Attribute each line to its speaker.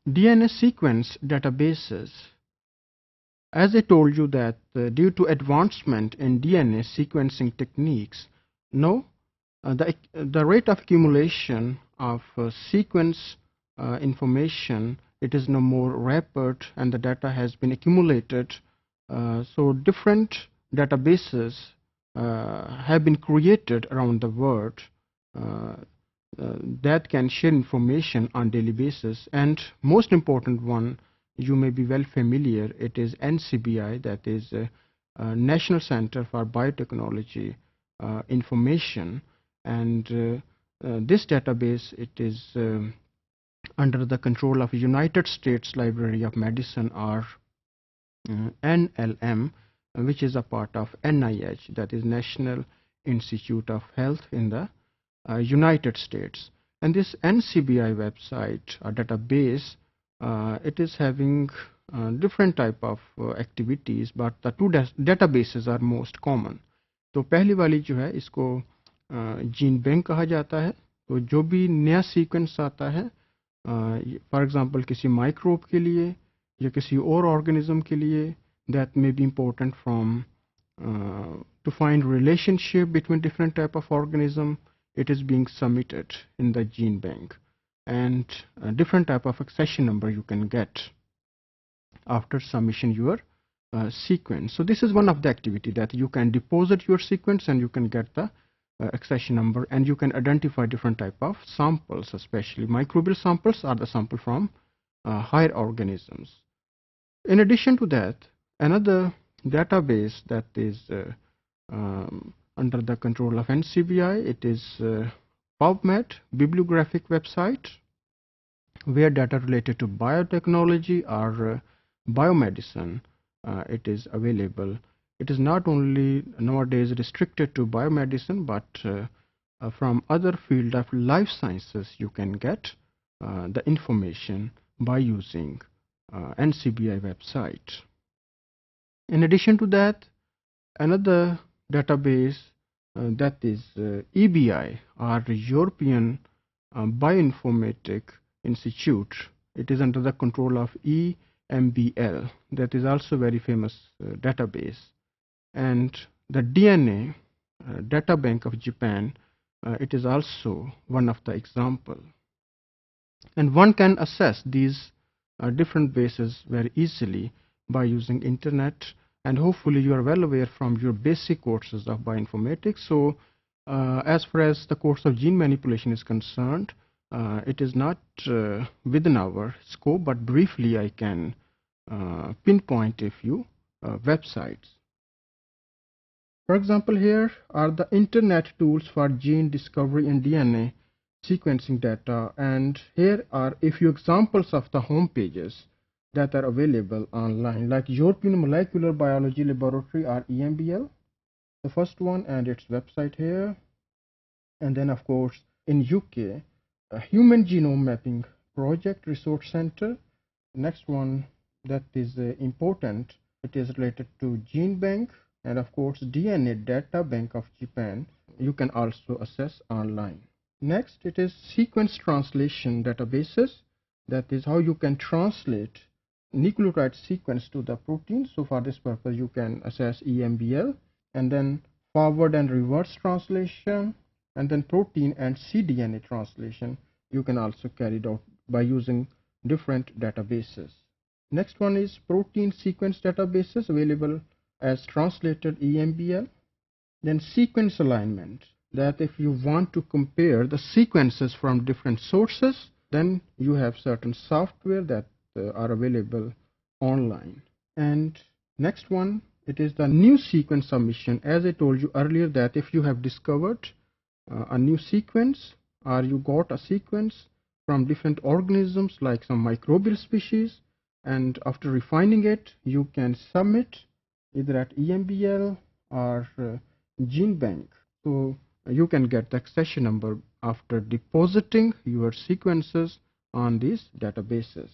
Speaker 1: DNA sequence databases. As I told you that due to advancement in DNA sequencing techniques, now the rate of accumulation of sequence information, it is no more rapid, and the data has been accumulated. So different databases have been created around the world that can share information on daily basis. And most important one, you may be well familiar, it is NCBI, that is National Center for Biotechnology Information. And this database, it is under the control of United States Library of Medicine, or NLM, which is a part of NIH, that is National Institute of Health in the United States. And this NCBI website or database, it is having different type of activities, but the two databases are most common. तो पहली वाली जो है इसको gene bank कहा जाता है. तो जो भी नया सीक्वेंस आता है, फॉर एग्जांपल किसी माइक्रोब के लिए या किसी और ऑर्गेनिज्म के लिए, that may be important from to find relationship between different type of organism, it is being submitted in the gene bank, and different type of accession number you can get after submission your sequence. So this is one of the activity that you can deposit your sequence and you can get the accession number, and you can identify different type of samples, especially microbial samples or the sample from higher organisms. In addition to that, another database that is under the control of NCBI, it is PubMed, bibliographic website, where data related to biotechnology or biomedicine it is available. It is not only nowadays restricted to biomedicine, but from other field of life sciences you can get the information by using NCBI website. In addition to that, another database that is EBI, or European Bioinformatic Institute, it is under the control of EMBL, that is also very famous database. And the DNA data bank of Japan, it is also one of the example. And one can access these different bases very easily by using internet, and hopefully you are well aware from your basic courses of bioinformatics. So as far as the course of gene manipulation is concerned, it is not within our scope, but briefly I can pinpoint a few websites. For example, here are the internet tools for gene discovery and DNA sequencing data, and here are a few examples of the home pages that are available online, like European Molecular Biology Laboratory, or EMBL, the first one, and its website here. And then of course in UK, a Human Genome Mapping Project Resource Center. Next one that is important, it is related to Gene Bank, and of course DNA Data Bank of Japan, you can also access online. Next, it is sequence translation databases, that is how you can translate nucleotide sequence to the protein. So for this purpose you can access EMBL, and then forward and reverse translation, and then protein and cDNA translation you can also carry out by using different databases. Next one is protein sequence databases, available as translated EMBL. Then sequence alignment, that if you want to compare the sequences from different sources, then you have certain software that are available online. And next one, it is the new sequence submission. As I told you earlier, that if you have discovered a new sequence, or you got a sequence from different organisms like some microbial species, and after refining it you can submit either at EMBL or Gene Bank. So you can get the accession number after depositing your sequences on these databases.